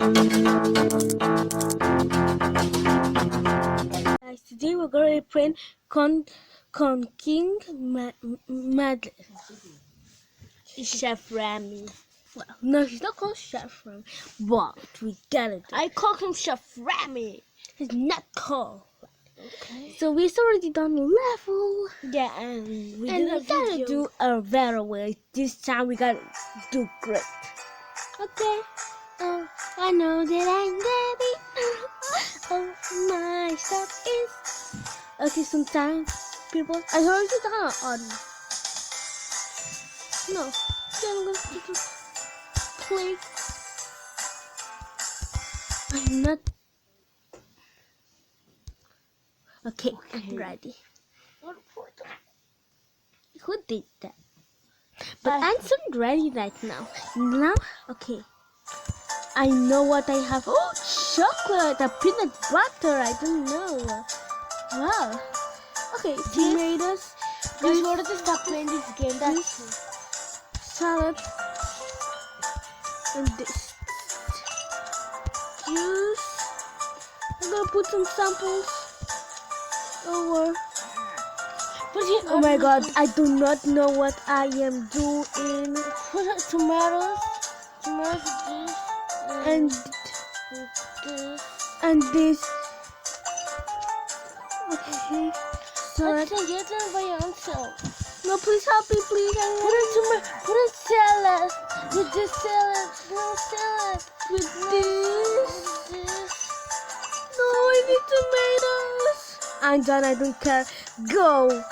Guys, today we're going to print King Mad Chef Rami. Well, no, he's not called Chef Rami, but we gotta do. I call him Chef Rami. He's not called. Okay. So we've already done a level. Yeah, and we gotta do a better way. This time we gotta do great. Okay. Oh, I know that I'm ready. Oh, my stuff is. Okay, sometimes people. I heard you down on. No, I'm going to play. I'm not. Okay, I'm ready. Who did that? But I'm not ready right now. Now, okay. I know what I have. Oh, chocolate, a peanut butter. I don't know. Wow. Okay, tomatoes. Guys, what to stop playing this game? That's salad and this juice. I'm gonna put some samples over. Oh my god, I do not know what I am doing. Tomatoes, juice, and this. Okay, so I can get them by yourself. No, please help me, please. Put a salad with this salad. With this. No, I need tomatoes. I'm done. I don't care. Go.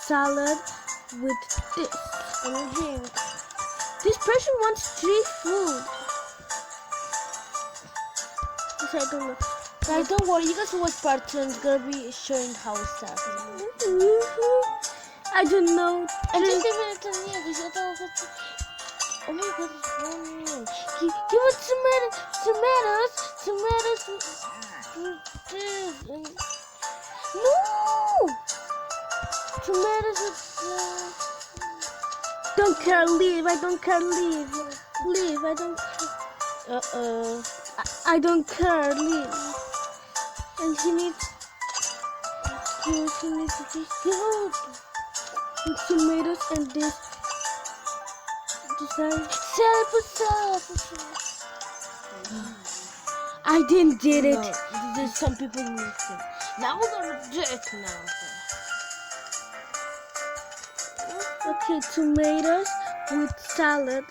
Salad with this. And a drink. This person wants street food. Yes, I don't know. Guys, don't worry. You guys watch part 2 and it's gonna be showing how it's done. I don't know. I just give it to me because I thought it was. Oh my god, it's running. Give it tomatoes. No! Tomatoes with don't care, leave. I don't care, leave. Leave, I don't care. I don't care, leave. And he needs this food. And tomatoes and this. Salad. I didn't did it. No, there's some people need it. Now we're gonna do it now. Okay, tomatoes with salad,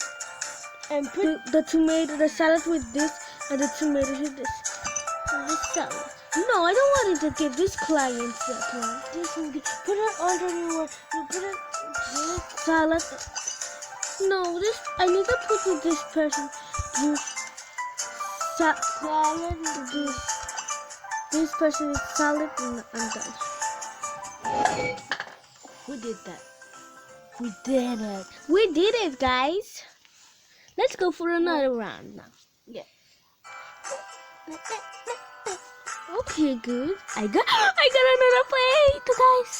and the salad with this, and the tomatoes with this. And this salad. No, I don't want it to give this client that one. This will be, put it under your. You put it this salad. No, this I need to put with this person. Salad with this person is salad and I'm done. We did that. We did it, guys. Let's go for another round now. Yeah. Okay, good. I got another plate, guys.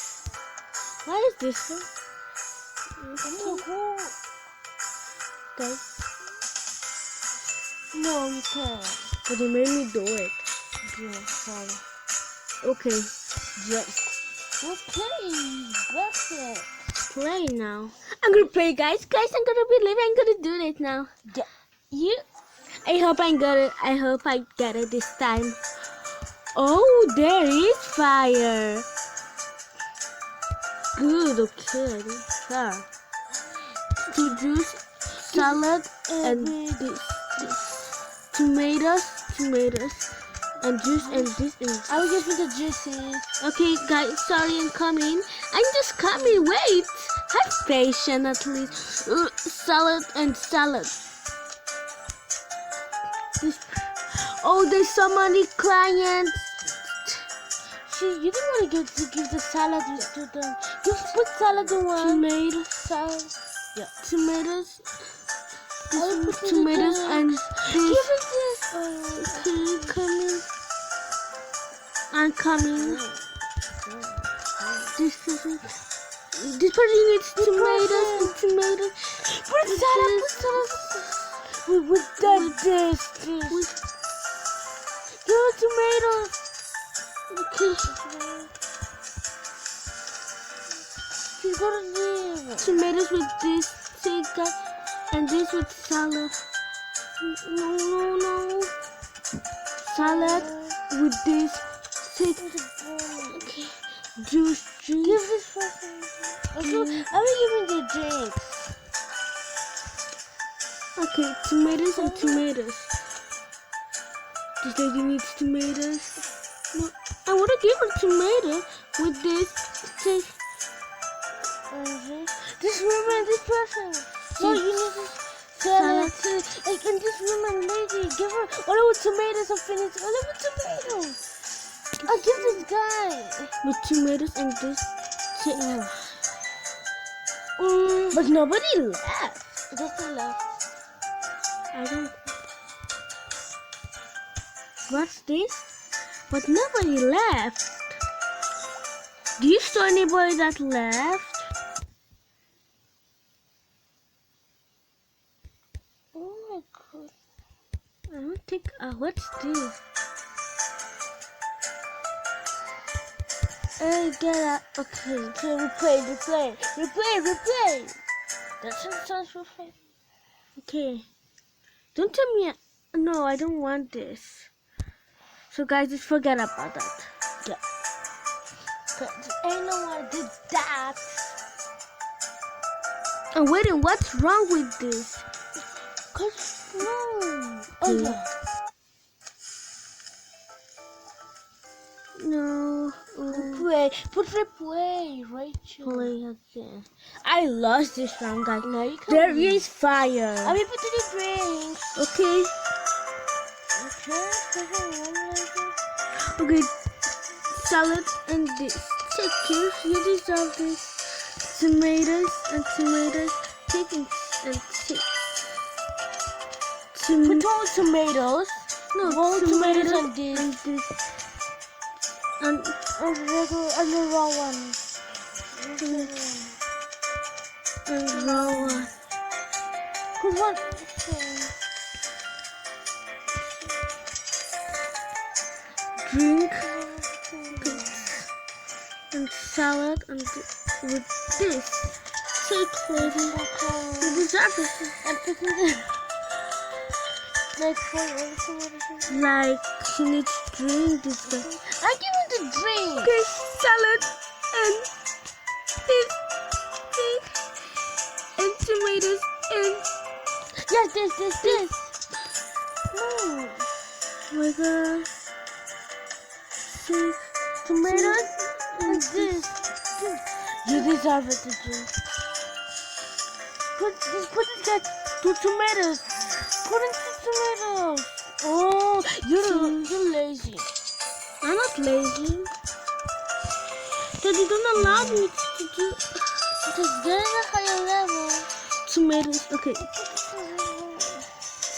What is this one? So cool. Guys. No, you can't. But they made me do it. Yeah, sorry. Okay. Just. Okay. That's it. Play now. I'm gonna play, guys. I'm gonna believe I'm gonna do it now. Yeah. I hope I get it this time. Oh, there is fire. Good. Okay. There. Two juice, salad, and this. Tomatoes, and juice, and this. I will give you the juices. Okay, guys. Sorry, I'm coming. I'm just coming. Wait. Have patience at least. Salad and salad. Oh, there's so many clients. You don't want to give the salad to them. You put salad in one. Tomatoes, salad. Yeah. Tomatoes. Tomatoes and this. Give it this. Okay, coming. I'm coming. This person needs tomatoes and tomatoes. Put salad. With this. Give her tomatoes. Okay. She's gonna leave. Tomatoes with this, take that, and this with salad. No. Salad with this, take. Okay. Juice. Give this person. I will give me the drinks. Okay, tomatoes and tomatoes. This lady needs tomatoes. No, I want to give her tomato with this. Take. This woman, this person. No, you need to salad. Like, and this woman, lady, give her all with tomatoes and finish. All with tomatoes. I'll give this guy With tomatoes and this. Take. but nobody left. Just left. I don't. What's this? But nobody left. Do you saw anybody that left? Oh my god. I don't think. What's this? Hey, get out. Okay, replay. That sounds replay. Okay. Don't tell me. No, I don't want this. So guys, just forget about that. Yeah. But ain't no one did that. I'm waiting. What's wrong with this? Cause no. Oh yeah. No. Put replay, Rachel. Play again. I lost this round, guys. No, you can't. There is fire. I mean, put the drinks. Okay. Okay. Salad and this. Take care. You deserve this. Tomatoes and tomatoes. Take and take. Put all tomatoes. No, all tomatoes and this. this. And the raw one. and raw one. Cause one. Drink and salad and with this. Take, lady. You deserve it. And put it like Like, she needs to drink this guy. I give him the drink. Okay, salad and this, and tomatoes and Yes, this. No. oh my god. Six Tomatoes and this. You deserve it to drink. Put it 2 tomatoes. Put in 2 tomatoes. Oh, you're lazy. I'm not lazy. Daddy, don't allow me to do Just get in a higher level. tomatoes. Okay,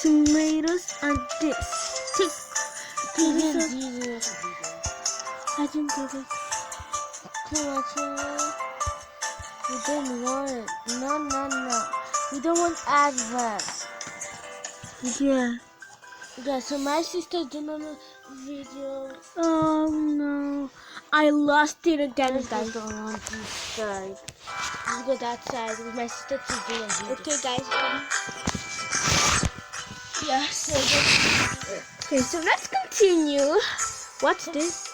tomatoes and this. Take. You This didn't is- do it. I didn't do this. We don't want it. No. We don't want adverts. Yeah. Yeah, so my sister did another video. Oh no. I lost it again, Guys, guys. don't want this side. Let's go that side with my sister to do a video. Okay, guys. Yeah, so Okay, so let's continue. What's this?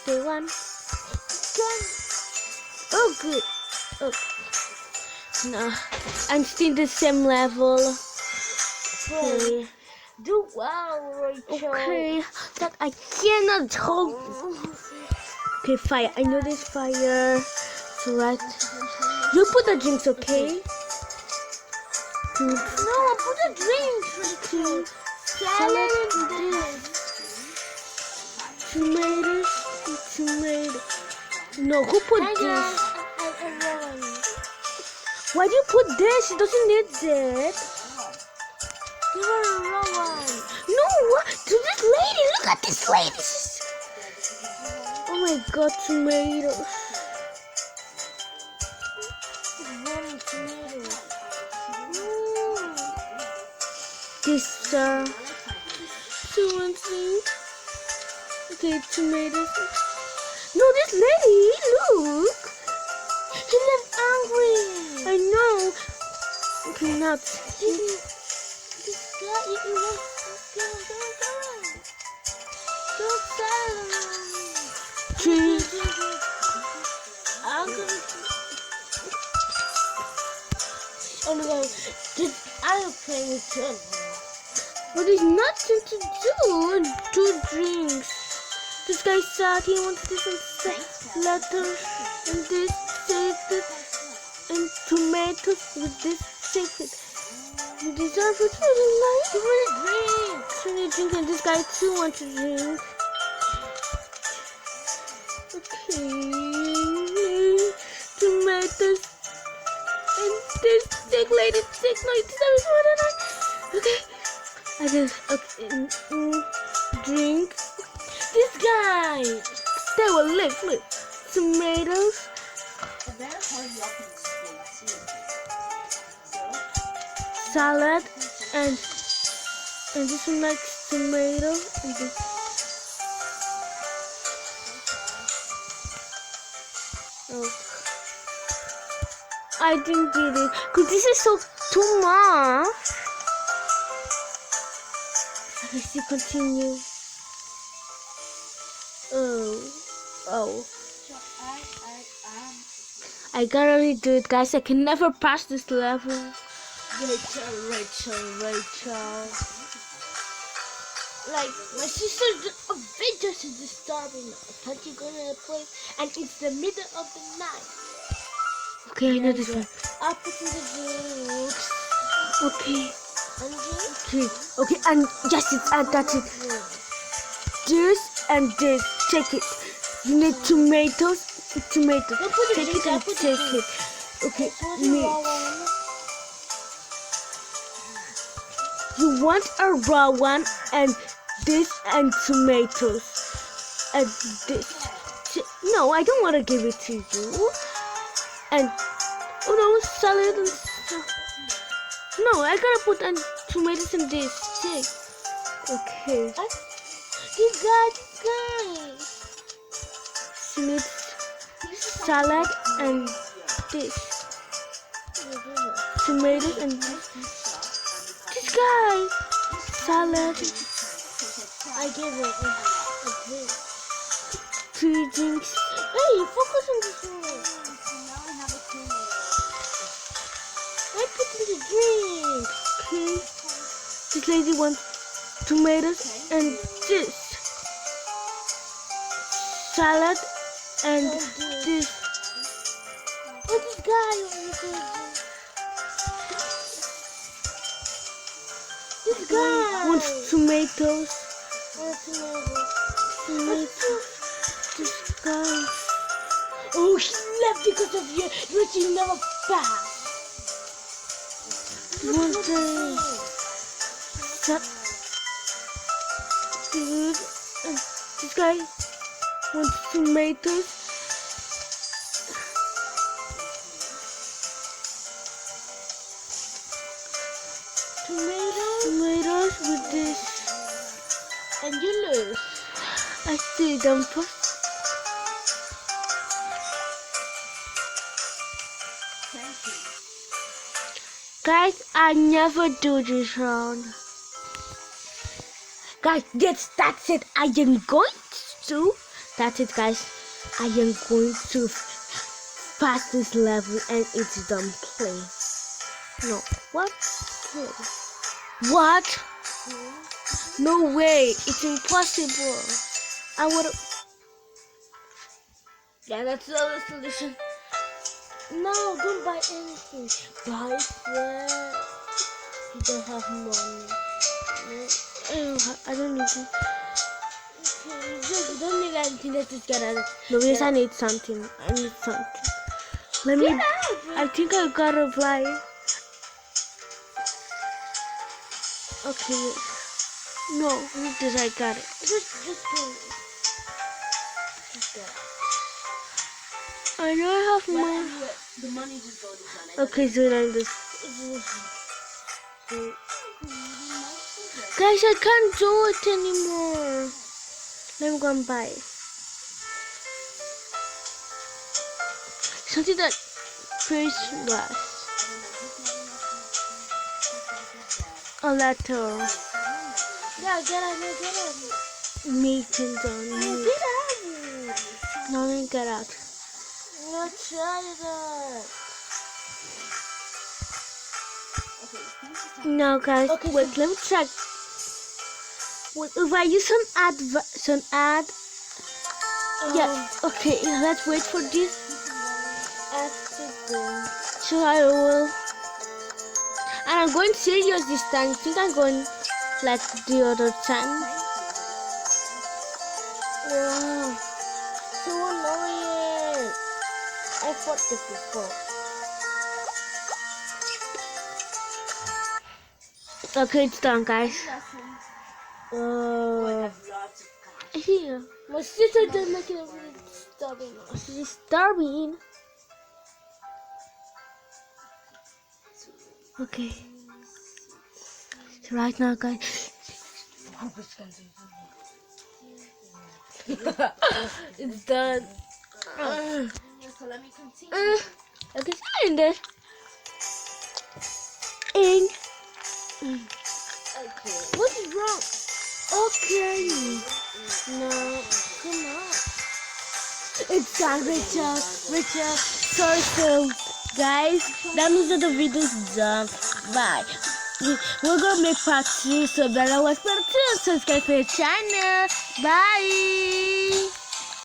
Day one. Oh, good. Oh. No, I'm still the same level. Okay. do well, Rachel. Okay. That I cannot hold. Okay, fire. I know there's fire. So right. You put the drinks, okay? No, put the drinks, Rachel. Salad and this. Tomato. No, who put this? I Why do you put this? She doesn't need it. Give her a raw one. No, what? To this lady. Look at this lady. Oh my god, tomatoes. One tomato. this 2 and 3. Okay, tomatoes. No, this lady, look. She looks angry. I know. Okay, nuts. This guy, you can go. Don't silence. Cheese. Oh my god, I'm playing with children. But there's nothing to do. 2 drinks. This guy said he wants this and letters and this sacred and tomatoes with this sacred. You deserve it for the night. You want to drink? So you drink and this guy too wants to drink. Okay. Tomatoes and this sick lady, sick lady, deserves for the night. Okay. I just drink. This guy. They will lick. Tomatoes. Salad and this one likes tomato and this. Oh. I didn't get it because this is so too much. Let's see, continue. Oh. I gotta redo it, guys. I can never pass this level. Rachel. Like, my sister, a video is disturbing us. Thought you're gonna play, and it's the middle of the night. Okay, I know this one. Up in the books. Okay. And Okay, and yes, that's it. This and this. Take it. You need tomatoes. Take it and take it. Okay, meat. You want a raw one and this and tomatoes and this. No, I don't want to give it to you. And salad and stuff. No, I gotta put tomatoes in this. Take. Okay. This guy. She needs salad and this. Tomatoes and this guy. Salad. I give it a drink. 3 drinks. Hey, focus on this one. I put in the drink. Okay. This lady wants tomatoes and this. Salad and this. Oh, this guy over here. This guy wants tomatoes. Tomatoes. This guy. Oh, he left because of you. You never pass. One this guy wants tomatoes. Tomatoes with this. And you lose. I see them first. Guys, I never do this round. Guys, yes, that's it. I am going to. That's it, guys. I am going to pass this level and it's done playing. No, what? What? No way. It's impossible. I would. Yeah, that's the other solution. No, don't buy anything. Buy bread. You don't have money. I don't need it. Okay, you don't need anything. Let's just get out of it. No, yes, I need something. Let me. I think I gotta fly. Okay. No, look this. I got it. Just go. Just get I know I have money. The money just goes on. Okay, so then this. Guys, I can't do it anymore. Let me go and buy it. Something that face glass. A letter. Yeah, get it. Meeting on me. Get out. No, let me get out. No, try that. No, guys. Okay, wait, let me check. Wait, if I use some ad. Yeah. Okay. Let's wait for this. So I will. And I'm going serious this time. I think I'm going like the other time. Yeah. So annoying. I fought this before. Okay, it's done, guys. Here. My sister did make it really disturbing. Disturbing. Okay. So right now, guys. It's done. So let me continue. Okay, in there. In. Okay. What is wrong? Okay. No, come on. It's done, Rachel. Sorry, so guys, that means that the video is done. Bye. We're gonna make part 2, so better watch part 2. Subscribe to the channel. Bye.